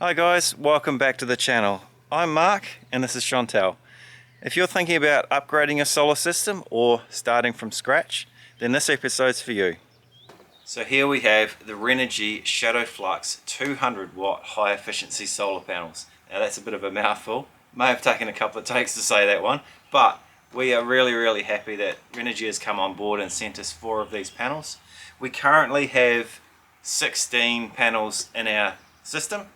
Hi guys, welcome back to the channel. I'm Mark and this is Chantal. If you're thinking about upgrading your solar system or starting from scratch, then this episode's for you. So here we have the Renogy ShadowFlux 200 watt high efficiency solar panels. Now that's a bit of a mouthful. May have taken a couple of takes to say that one, but we are really happy that Renogy has come on board and sent us 4 of these panels. We currently have 16 panels in our system.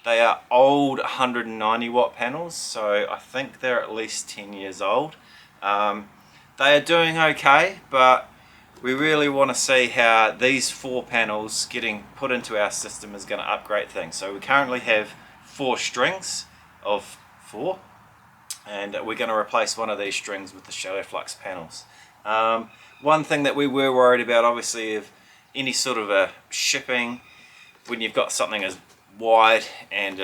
They are old 190 watt panels, so I think they're at least 10 years old. They are doing okay, but we really want to see how these 4 panels getting put into our system is going to upgrade things. So we currently have 4 strings of 4, and we're going to replace one of these strings with the ShadowFlux panels. One thing that we were worried about, obviously, of any sort of a shipping, when you've got something as wide and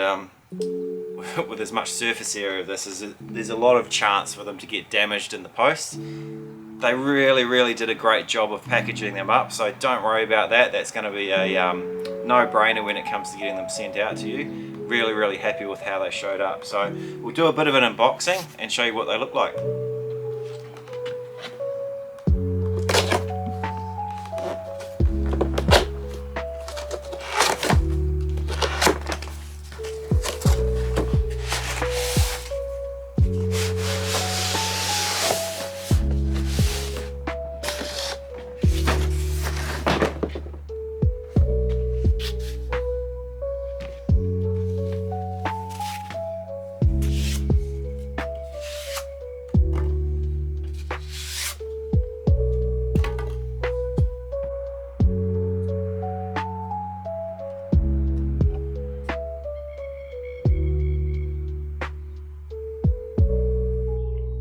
with as much surface area of this, is there's a lot of chance for them to get damaged in the post. They really did a great job of packaging them up, so don't worry about that. That's going to be a no-brainer when it comes to getting them sent out to you. Really happy with how they showed up. So we'll do a bit of an unboxing and show you what they look like.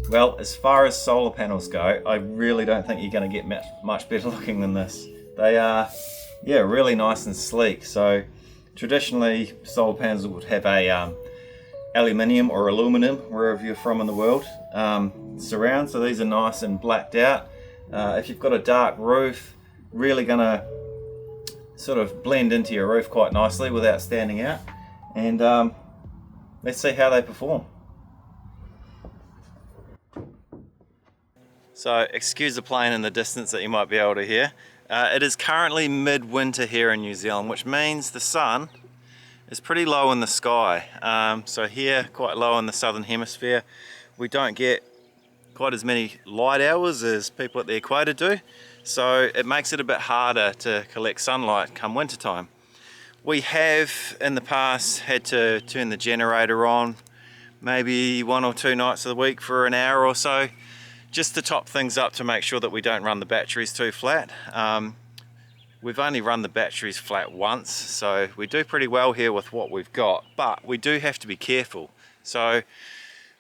Well, as far as solar panels go, I really don't think you're going to get much better looking than this. They are, yeah, really nice and sleek. So traditionally, solar panels would have a aluminium or aluminum, wherever you're from in the world, surround. So these are nice and blacked out. If you've got a dark roof, really going to sort of blend into your roof quite nicely without standing out. And let's see how they perform. So excuse the plane in the distance that you might be able to hear. It is currently midwinter here in New Zealand, which means the sun is pretty low in the sky. So here, quite low in the southern hemisphere, we don't get quite as many light hours as people at the equator do. So it makes it a bit harder to collect sunlight come winter time. We have in the past had to turn the generator on maybe 1 or 2 nights of the week for an hour or so, just to top things up to make sure that we don't run the batteries too flat. We've only run the batteries flat once, so we do pretty well here with what we've got, but we do have to be careful. So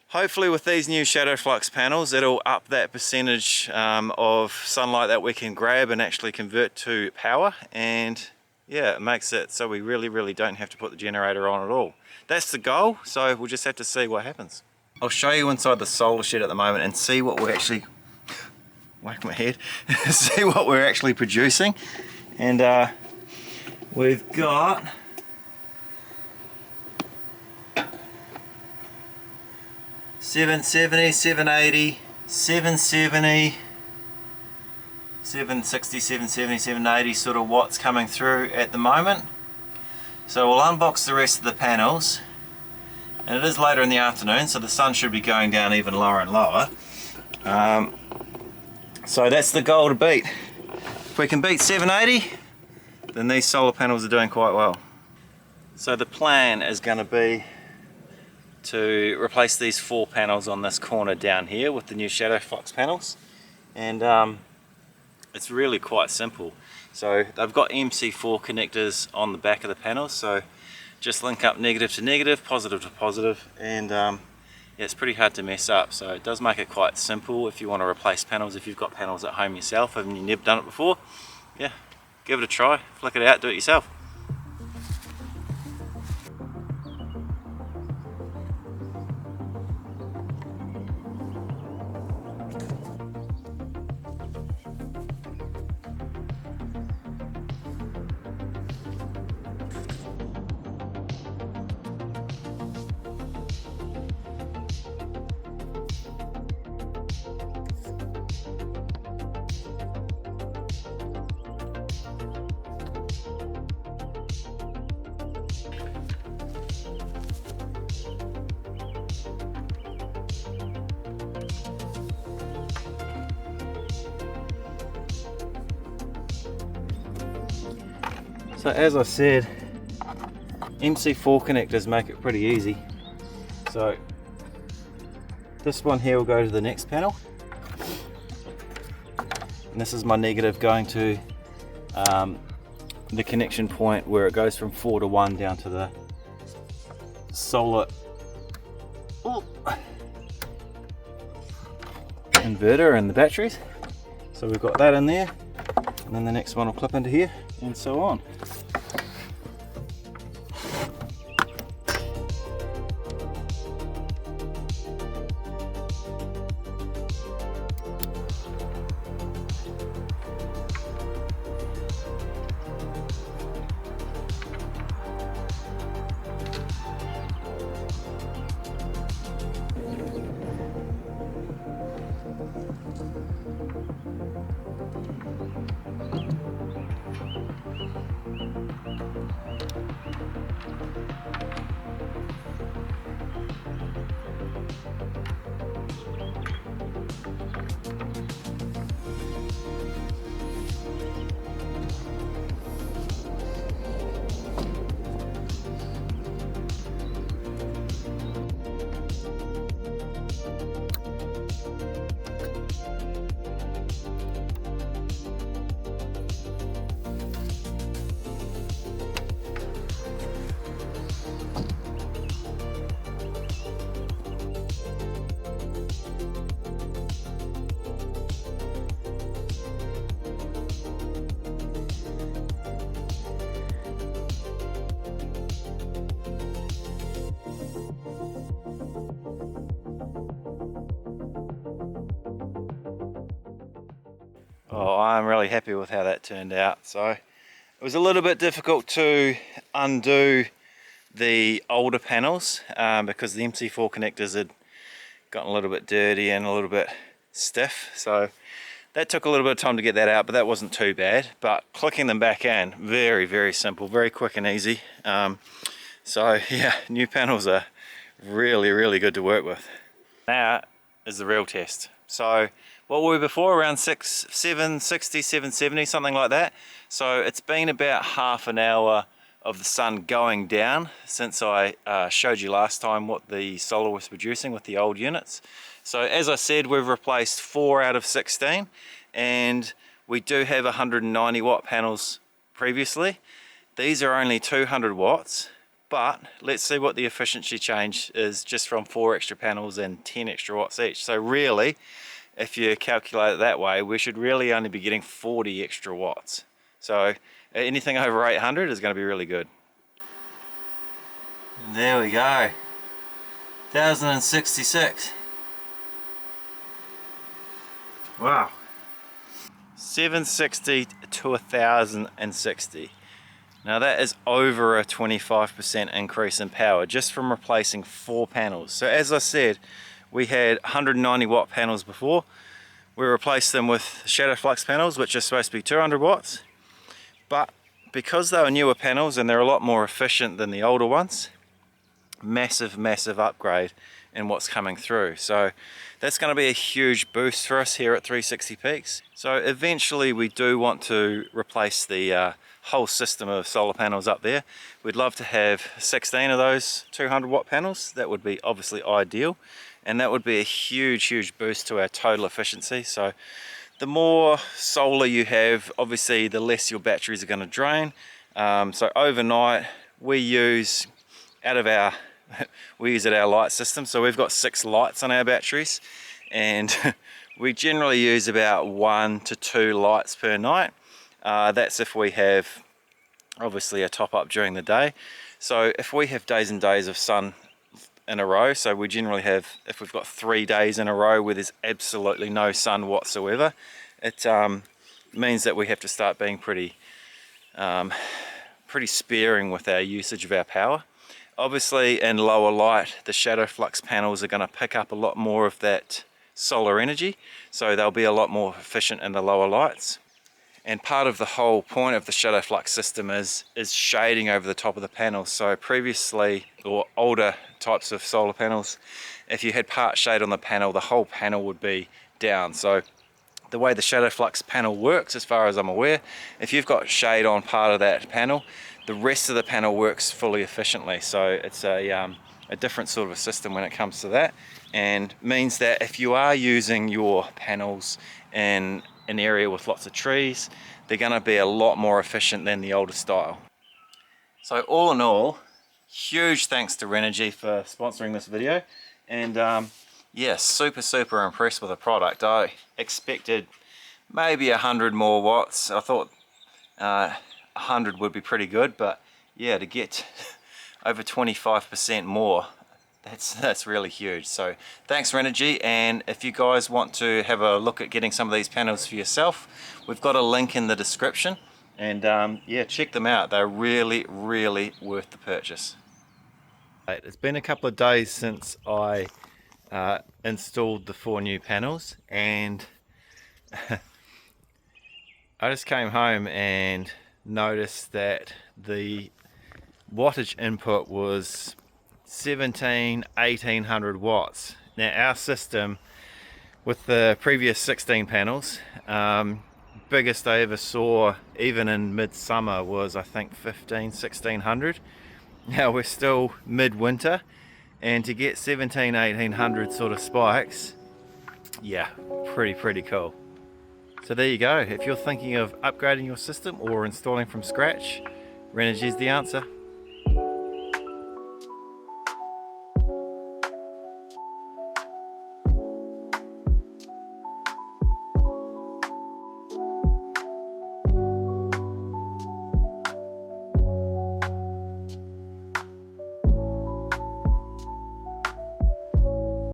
hopefully with these new ShadowFlux panels, it'll up that percentage of sunlight that we can grab and actually convert to power, and yeah, it makes it so we really don't have to put the generator on at all. That's the goal, so we'll just have to see what happens. I'll show you inside the solar shed at the moment and see what we're actually, whack my head, see what we're actually producing. And we've got $770, $780, $770, $760, $770, $780 sort of watts coming through at the moment. So we'll unbox the rest of the panels. And it is later in the afternoon, so the sun should be going down even lower and lower. So that's the goal to beat. If we can beat 780, then these solar panels are doing quite well. So the plan is going to be to replace these 4 panels on this corner down here with the new ShadowFlux panels. And it's really quite simple. So they've got MC4 connectors on the back of the panels, so just link up negative to negative, positive to positive, and yeah, it's pretty hard to mess up. So it does make it quite simple if you want to replace panels. If you've got panels at home yourself and you've never done it before, yeah, give it a try, flick it out, do it yourself. So as I said, MC4 connectors make it pretty easy. So this one here will go to the next panel, and this is my negative going to the connection point where it goes from 4 to 1 down to the solar inverter and the batteries. So we've got that in there, and then the next one will clip into here, and so on. Oh, I'm really happy with how that turned out. So it was a little bit difficult to undo the older panels because the MC4 connectors had gotten a little bit dirty and a little bit stiff. So that took a little bit of time to get that out, but that wasn't too bad. But clicking them back in, very, very simple, very quick and easy. So yeah, new panels are really, really good to work with. Now is the real test. So what were we before? Around 760, 770, something like that. So it's been about half an hour of the sun going down since I showed you last time what the solar was producing with the old units. So as I said, we've replaced 4 out of 16, and we do have 190 watt panels previously. These are only 200 watts, but let's see what the efficiency change is just from 4 extra panels and 10 extra watts each. So really, if you calculate it that way, we should really only be getting 40 extra watts. So anything over 800 is going to be really good. There we go. 1066. Wow. 760 to 1060. Now that is over a 25% increase in power just from replacing 4 panels. So as I said, we had 190 watt panels before. We replaced them with ShadowFlux panels, which are supposed to be 200 watts. But because they were newer panels and they're a lot more efficient than the older ones, massive, massive upgrade in what's coming through. So that's going to be a huge boost for us here at 360 Peaks. So eventually we do want to replace the whole system of solar panels up there. We'd love to have 16 of those 200 watt panels. That would be obviously ideal, and that would be a huge, huge boost to our total efficiency. So the more solar you have, obviously the less your batteries are going to drain. So overnight we use we use our light system. So we've got 6 lights on our batteries, and we generally use about 1 to 2 lights per night. That's if we have obviously a top up during the day. So if we have days and days of sun in a row, so we generally have, if we've got 3 days in a row where there's absolutely no sun whatsoever, it means that we have to start being pretty sparing with our usage of our power. Obviously in lower light, the ShadowFlux panels are going to pick up a lot more of that solar energy, so they'll be a lot more efficient in the lower lights. And part of the whole point of the ShadowFlux system is shading over the top of the panels. So previously, or older types of solar panels, if you had part shade on the panel, the whole panel would be down. So the way the ShadowFlux panel works, as far as I'm aware, if you've got shade on part of that panel, the rest of the panel works fully efficiently. So it's a different sort of a system when it comes to that, and means that if you are using your panels in an area with lots of trees, they're going to be a lot more efficient than the older style. So all in all, huge thanks to Renogy for sponsoring this video, and yeah, super impressed with the product. I expected maybe 100 more watts. I thought 100 would be pretty good, but yeah, to get over 25% more, that's really huge. So thanks Renogy, and if you guys want to have a look at getting some of these panels for yourself, we've got a link in the description, and yeah, check them out. They're really worth the purchase. It's been a couple of days since I installed the 4 new panels, and I just came home and noticed that the wattage input was 1800 watts. Now our system with the previous 16 panels, biggest I ever saw even in midsummer was I think 1600. Now we're still midwinter, and to get 1800 sort of spikes, yeah, pretty cool. So there you go. If you're thinking of upgrading your system or installing from scratch, Renogy's the answer.